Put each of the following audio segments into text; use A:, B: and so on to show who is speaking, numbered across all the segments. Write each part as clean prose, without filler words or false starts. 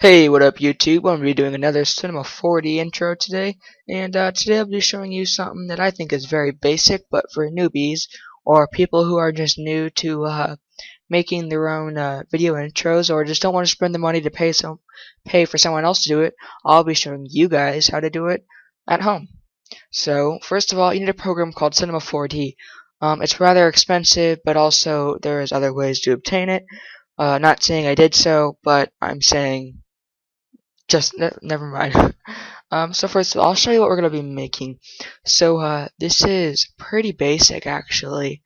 A: Hey, what up YouTube? I'm going to be doing another Cinema 4D intro today, and today I'll be showing you something that I think is very basic, but for newbies, or people who are just new to making their own video intros, or just don't want to spend the money to pay for someone else to do it. I'll be showing you guys how to do it at home. So, first of all, you need a program called Cinema 4D. It's rather expensive, but also there's other ways to obtain it. Not saying I did so, but I'm saying never mind. So first of all, I'll show you what we're gonna be making. So this is pretty basic actually.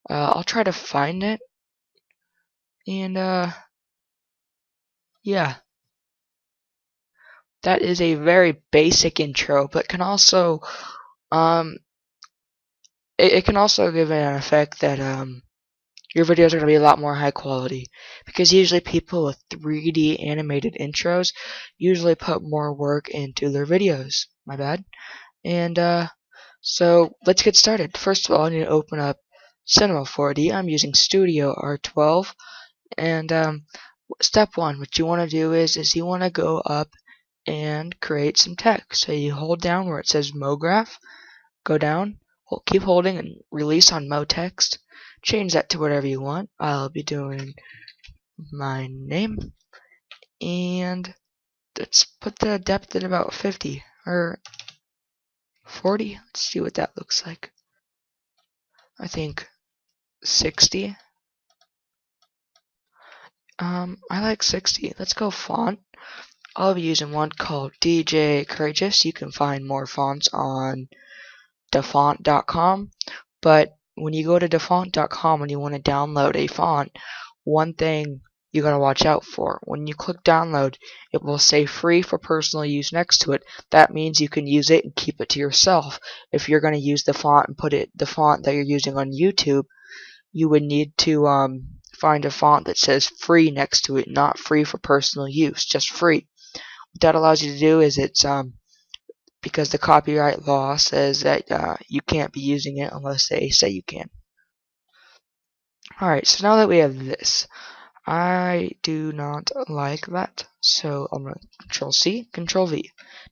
A: I'll try to find it, and yeah, that is a very basic intro, but can also um it can also give it an effect that your videos are gonna be a lot more high quality because usually people with 3D animated intros usually put more work into their videos. My bad. And so let's get started. First of all, I need to open up Cinema 4D. I'm using Studio R12. And step one, what you want to do is you want to go up and create some text. So you hold down where it says MoGraph, go down, keep holding and release on MoText. Change that to whatever you want. I'll be doing my name, and let's put the depth at about 50 or 40. Let's see what that looks like. I think 60. I like 60. Let's go font. I'll be using one called DJ Courageous. You can find more fonts on dafont.com, but when you go to dafont.com and you want to download a font, one thing you gotta watch out for. When you click download, it will say free for personal use next to it. That means you can use it and keep it to yourself. If you're gonna use the font and put it the font that you're using on YouTube, you would need to find a font that says free next to it, not free for personal use, just free. What that allows you to do is it's because the copyright law says that you can't be using it unless they say you can. Alright, so now that we have this, I do not like that, so I'm going to Control C, Control V.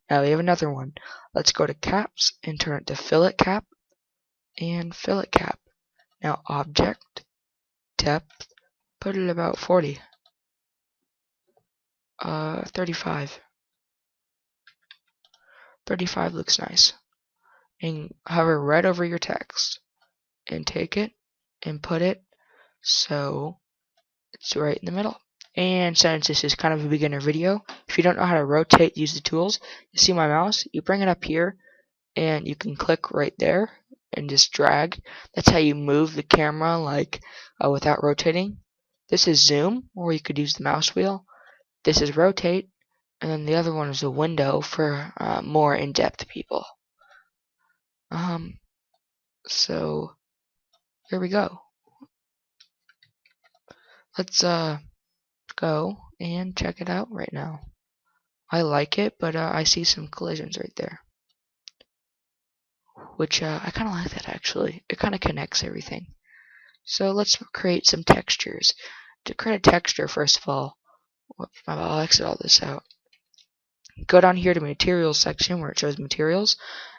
A: Now we have another one. Let's go to caps and turn it to fillet cap and fillet cap. Now object, depth, put it about 40. 35. 35 looks nice. And hover right over your text and take it and put it so it's right in the middle. And since this is kind of a beginner video, if you don't know how to rotate, use the tools. You see my mouse? You bring it up here and you can click right there and just drag. That's how you move the camera like without rotating. This is zoom, or you could use the mouse wheel. This is rotate, and then the other one is a window for more in-depth people. So here we go. Let's go and check it out right now. I like it, but I see some collisions right there, which I kind of like that actually. It kind of connects everything. So let's create some textures. To create a texture, first of all, I'll exit all this out. Go down here to materials section where it shows materials,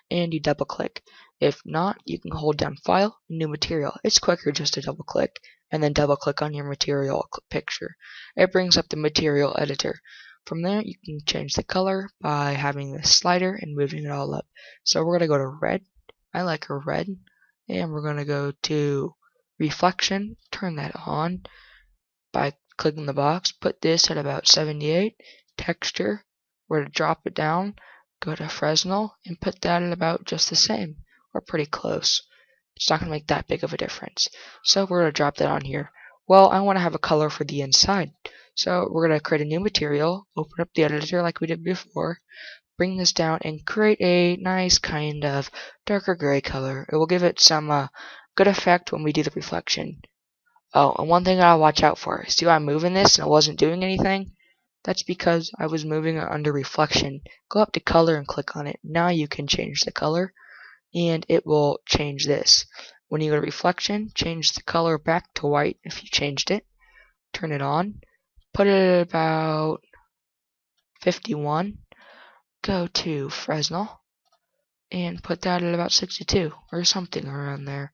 A: and you double click. If not, you can hold down file, new material. It's quicker just to double click and then double click on your material picture. It brings up the material editor. From there you can change the color by having this slider and moving it all up. So we're going to go to red. I like a red, and we're going to go to reflection, turn that on by clicking the box. Put this at about 78. Texture, we're to drop it down, go to Fresnel and put that at about just the same, or pretty close. It's not going to make that big of a difference. So we're going to drop that on here. Well, I want to have a color for the inside. So we're going to create a new material, open up the editor like we did before, bring this down and create a nice kind of darker gray color. It will give it some good effect when we do the reflection. Oh, and one thing I'll watch out for. See how I'm moving this and it wasn't doing anything? That's because I was moving it under reflection. Go up to color and click on it. Now you can change the color and it will change this. When you go to reflection, change the color back to white if you changed it. Turn it on. Put it at about 51. Go to Fresnel and put that at about 62 or something around there.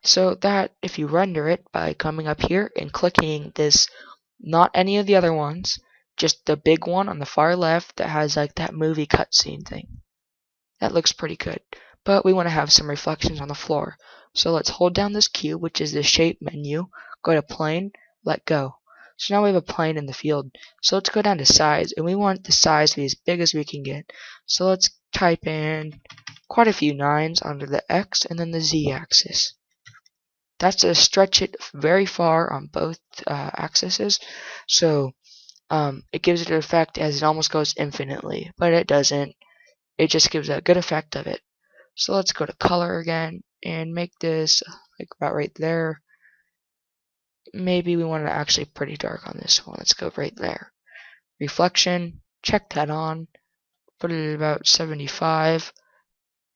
A: So that if you render it by coming up here and clicking this, not any of the other ones, just the big one on the far left that has like that movie cutscene thing. That looks pretty good. But we want to have some reflections on the floor. So let's hold down this cube, which is the shape menu, go to plane, let go. So now we have a plane in the field. So let's go down to size, and we want the size to be as big as we can get. So let's type in quite a few 9s under the X and then the Z axis. That's to stretch it very far on both axes. So it gives it an effect as it almost goes infinitely, but it doesn't. It just gives a good effect of it. So let's go to color again and make this like about right there. Maybe we want it actually pretty dark on this one. Let's go right there. Reflection, check that on. Put it at about 75.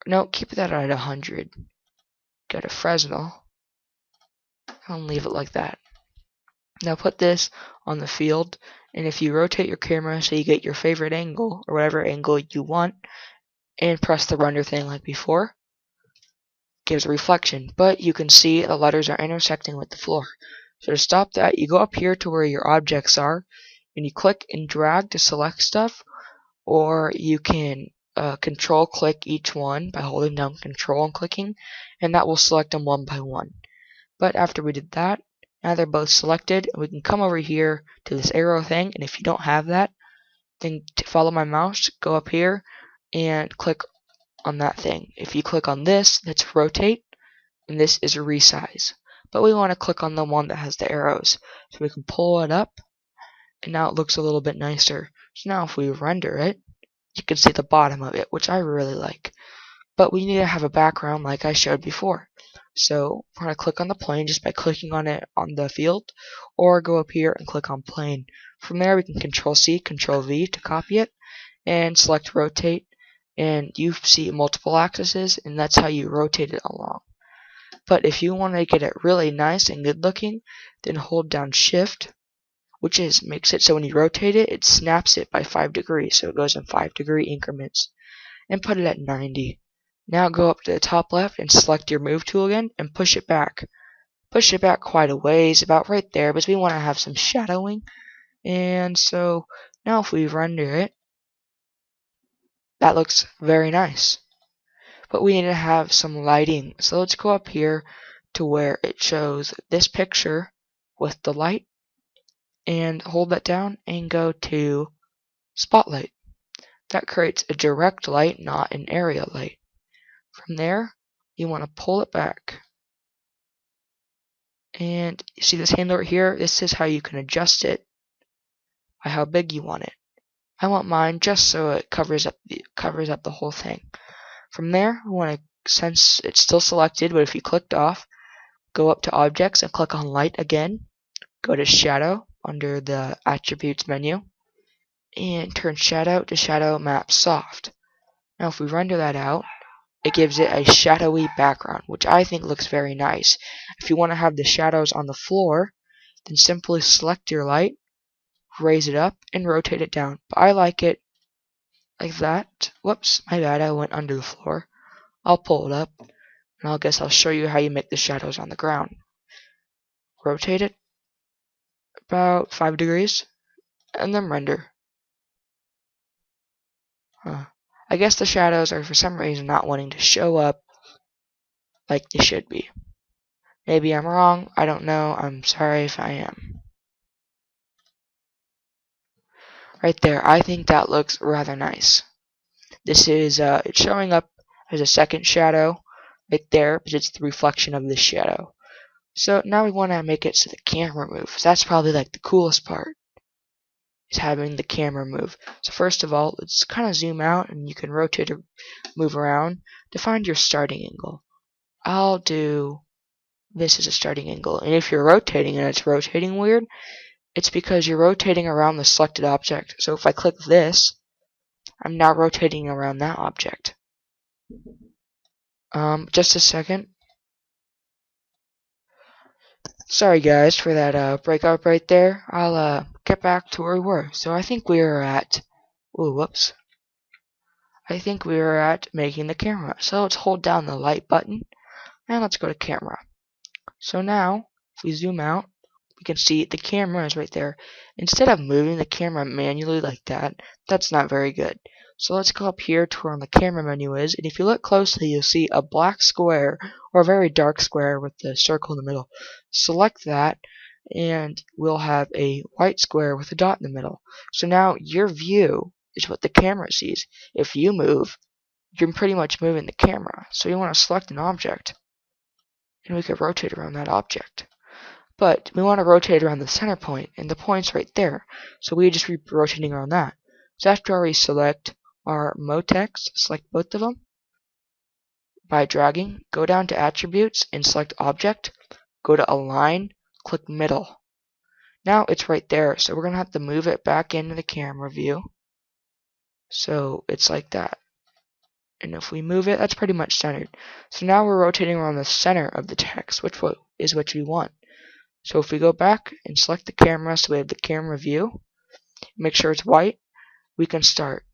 A: No, keep that at 100. Go to Fresnel and leave it like that. Now put this on the field, and if you rotate your camera so you get your favorite angle or whatever angle you want, and press the render thing like before, gives a reflection, but you can see the letters are intersecting with the floor. So to stop that, you go up here to where your objects are, and you click and drag to select stuff, or you can control click each one by holding down control and clicking, and that will select them one by one. But after we did that, now they're both selected, and we can come over here to this arrow thing, and if you don't have that, then follow my mouse, go up here, and click on that thing. If you click on this, that's rotate, and this is resize. But we want to click on the one that has the arrows, so we can pull it up, and now it looks a little bit nicer. So now if we render it, you can see the bottom of it, which I really like. But we need to have a background like I showed before. So we're going to click on the plane just by clicking on it on the field, or go up here and click on plane. From there we can Control C, Control V to copy it, and select rotate, and you see multiple axes, and that's how you rotate it along. But if you want to get it really nice and good looking, then hold down Shift, which makes it so when you rotate it, it snaps it by 5 degrees, so it goes in 5-degree increments, and put it at 90. Now go up to the top left and select your move tool again and push it back. Push it back quite a ways, about right there, because we want to have some shadowing. And so now if we render it, that looks very nice. But we need to have some lighting. So let's go up here to where it shows this picture with the light, and hold that down and go to Spotlight. That creates a direct light, not an area light. From there, you want to pull it back. And you see this handle right here? This is how you can adjust it by how big you want it. I want mine just so it covers up the whole thing. From there, we want to, since it's still selected, but if you clicked off, go up to Objects and click on Light again. Go to Shadow under the Attributes menu, and turn Shadow to Shadow Map Soft. Now if we render that out, it gives it a shadowy background, which I think looks very nice. If you want to have the shadows on the floor, then simply select your light, raise it up, and rotate it down. But I like it like that. Whoops, my bad, I went under the floor. I'll pull it up, and I guess I'll show you how you make the shadows on the ground. Rotate it about 5 degrees, and then render. I guess the shadows are for some reason not wanting to show up like they should be. Maybe I'm wrong, I don't know, I'm sorry if I am. Right there, I think that looks rather nice. This is, it's showing up as a second shadow right there, but it's the reflection of this shadow. So now we want to make it so the camera moves. That's probably like the coolest part, is having the camera move. So first of all, let's kind of zoom out, and you can rotate or move around to find your starting angle. I'll do this as a starting angle, and if you're rotating and it's rotating weird, it's because you're rotating around the selected object. So if I click this, I'm now rotating around that object. Just a second. Sorry guys for that breakup right there. I'll get back to where we were. So I think we are at ooh, whoops. I think we are at making the camera. So let's hold down the light button and let's go to camera. So now if we zoom out, we can see the camera is right there. Instead of moving the camera manually like that, that's not very good. So let's go up here to where the camera menu is, and if you look closely, you'll see a black square or a very dark square with the circle in the middle. Select that, and we'll have a white square with a dot in the middle. So now your view is what the camera sees. If you move, you're pretty much moving the camera. So you want to select an object, and we could rotate around that object. But we want to rotate around the center point, and the point's right there. So we just keep rotating around that. So after we select our motex, select both of them by dragging, go down to attributes and select object, go to align, click middle. Now it's right there, so we're going to have to move it back into the camera view. So it's like that. And if we move it, that's pretty much centered. So now we're rotating around the center of the text, which is what we want. So if we go back and select the camera, so we have the camera view, make sure it's white, we can start.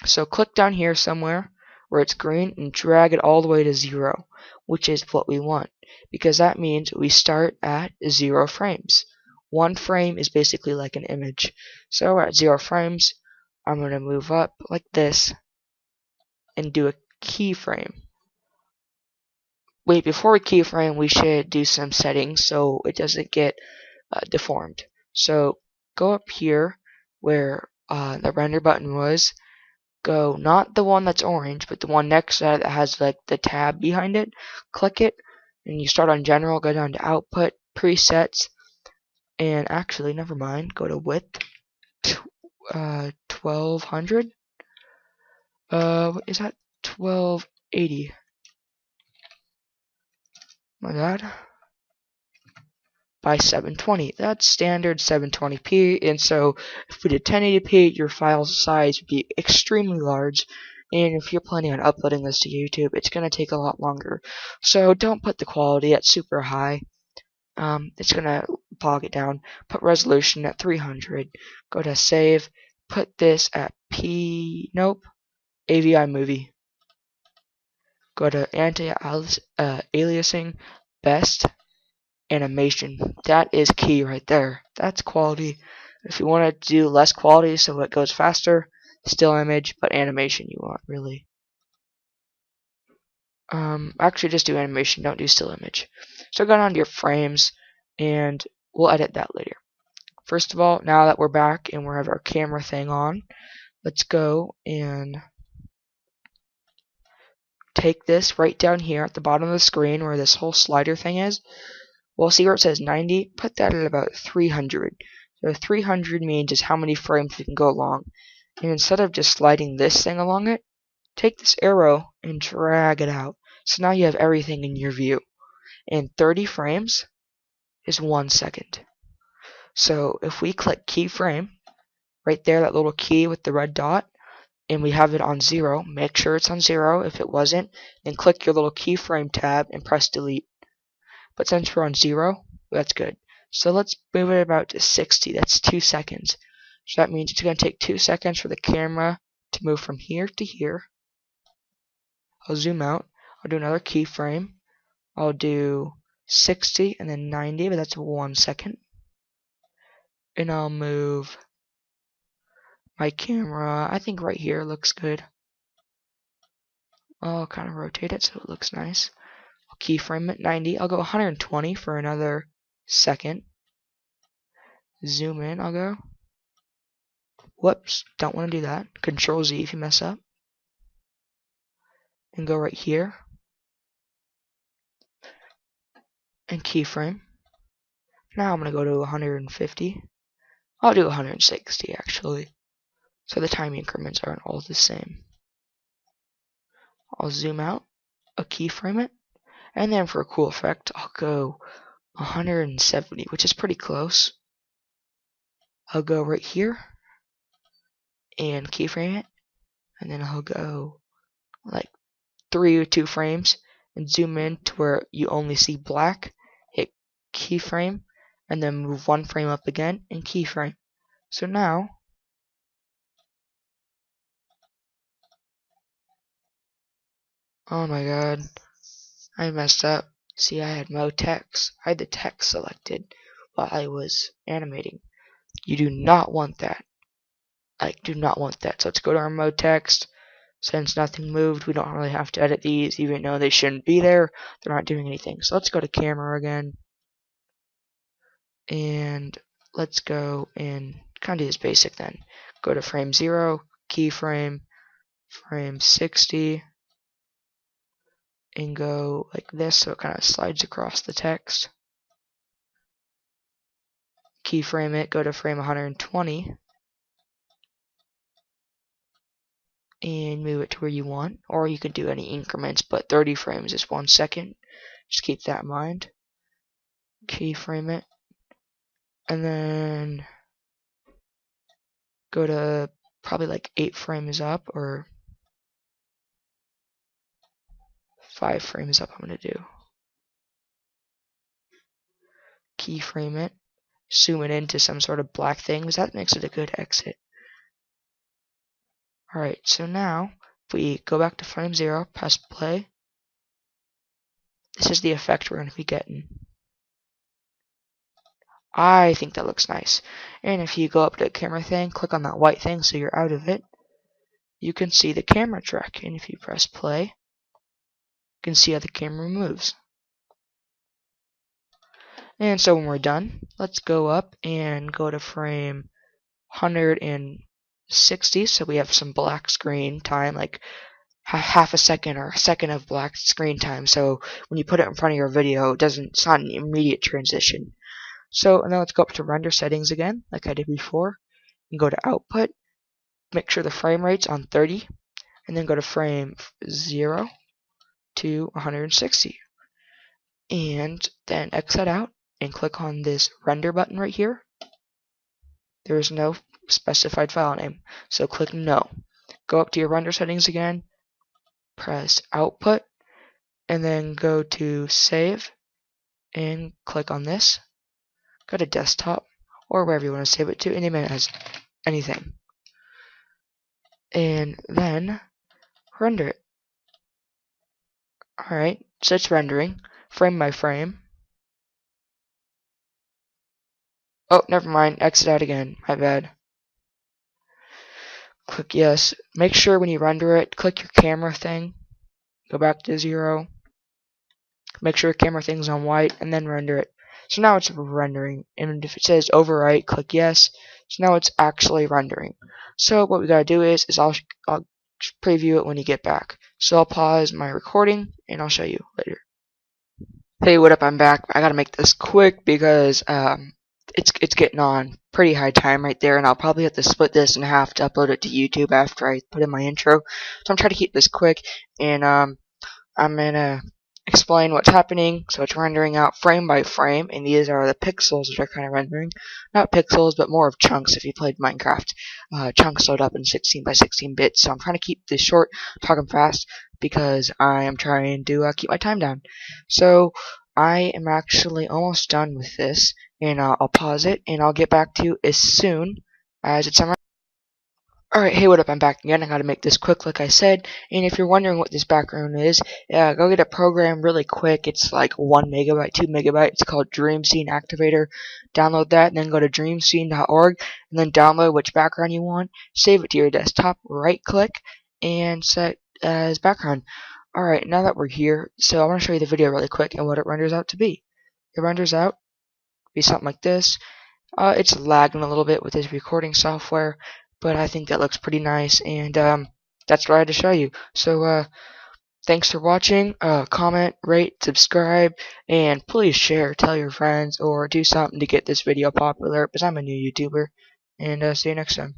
A: So click down here somewhere where it's green and drag it all the way to 0, which is what we want, because that means we start at 0 frames. 1 frame is basically like an image. So at 0 frames, I'm going to move up like this and do a keyframe. Wait, before we keyframe, we should do some settings so it doesn't get deformed. So go up here where the render button was, go not the one that's orange, but the one next to that has like the tab behind it. Click it, and you start on general, go down to output, presets, and actually, never mind, go to width, 1200. What is that? 1280. My God. By 720. That's standard 720p, and so if we did 1080p, your file size would be extremely large, and if you're planning on uploading this to YouTube, it's going to take a lot longer. So don't put the quality at super high. It's going to bog it down. Put resolution at 300. Go to save. Put this at AVI movie. Go to anti-aliasing, best, animation. That is key right there. That's quality. If you want to do less quality so it goes faster, still image, but animation you want really. Actually just do animation, don't do still image. So go down to your frames and we'll edit that later. First of all, now that we're back and we have our camera thing on, let's go and take this right down here at the bottom of the screen where this whole slider thing is. Well, see where it says 90? Put that at about 300. So 300 means is how many frames we can go along. And instead of just sliding this thing along it, take this arrow and drag it out. So now you have everything in your view. And 30 frames is 1 second. So if we click keyframe, right there, that little key with the red dot, and we have it on 0, make sure it's on 0. If it wasn't, then click your little keyframe tab and press delete. But since we're on 0, that's good. So let's move it about to 60. That's 2 seconds. So that means it's going to take 2 seconds for the camera to move from here to here. I'll zoom out. I'll do another keyframe. I'll do 60 and then 90, but that's 1 second. And I'll move my camera, I think right here looks good. I'll kind of rotate it so it looks nice. I'll keyframe it 90. I'll go 120 for another second. Zoom in, I'll go. Whoops, don't want to do that. Control Z if you mess up. And go right here. And keyframe. Now I'm going to go to 150. I'll do 160 actually. So the time increments aren't all the same. I'll zoom out. I'll keyframe it. And then for a cool effect, I'll go 170, which is pretty close. I'll go right here and keyframe it, and then I'll go like 3 or 2 frames and zoom in to where you only see black. Hit keyframe, and then move one frame up again and keyframe. So now oh my god, I messed up. See, I had no text. I had the text selected while I was animating. You do not want that. I do not want that. So let's go to our mode text. Since nothing moved, we don't really have to edit these, even though they shouldn't be there. They're not doing anything. So let's go to camera again. And let's go and kind of do this basic then. Go to frame 0, keyframe, frame 60, and go like this so it kind of slides across the text. Keyframe it, go to frame 120, and move it to where you want, or you can do any increments, but 30 frames is 1 second. Just keep that in mind. Keyframe it, and then go to probably like 8 frames up, or 5 frames up I'm going to do. Keyframe it, zoom it into some sort of black thing, because that makes it a good exit. Alright, so now, if we go back to frame 0, press play, this is the effect we're going to be getting. I think that looks nice. And if you go up to the camera thing, click on that white thing so you're out of it, you can see the camera track. And if you press play, you can see how the camera moves. And so when we're done, let's go up and go to frame 160 so we have some black screen time, like half a second or a second of black screen time, so when you put it in front of your video, it's not an immediate transition. So now let's go up to render settings again, like I did before, and go to output, make sure the frame rate's on 30, and then go to frame 0 to 160. And then exit out and click on this render button right here. There is no specified file name, so click no. Go up to your render settings again, press output, and then go to save and click on this. Go to desktop or wherever you want to save it to, name it as anything, and then render it. Alright, so it's rendering frame by frame. Oh, never mind, exit out again, my bad. Click yes. Make sure when you render it, click your camera thing, go back to 0, make sure your camera thing's on white, and then render it. So now it's rendering, and if it says overwrite, click yes. So now it's actually rendering. So what we gotta do is I'll preview it when you get back. So I'll pause my recording, and I'll show you later. Hey, what up? I'm back. I gotta make this quick because it's getting on pretty high time right there, and I'll probably have to split this in half to upload it to YouTube after I put in my intro. So I'm trying to keep this quick, and I'm gonna explain what's happening. So it's rendering out frame by frame, and these are the pixels which are kind of rendering. Not pixels, but more of chunks if you played Minecraft. Chunks load up in 16 by 16 bits. So I'm trying to keep this short, talking fast, because I am trying to keep my time down. So I am actually almost done with this, and I'll pause it, and I'll get back to you as soon as it's on. Alright, hey, what up? I'm back again. I gotta make this quick, like I said. And if you're wondering what this background is, go get a program really quick. It's like 1 megabyte, 2 megabyte. It's called Dream Scene Activator. Download that, and then go to dreamscene.org, and then download which background you want. Save it to your desktop. Right click, and set as background. Alright, now that we're here, so I want to show you the video really quick and what it renders out to be. It renders out to be something like this. It's lagging a little bit with this recording software, but I think that looks pretty nice, and that's what I had to show you. So thanks for watching. Comment, rate, subscribe, and please share, tell your friends, or do something to get this video popular, because I'm a new YouTuber. And see you next time.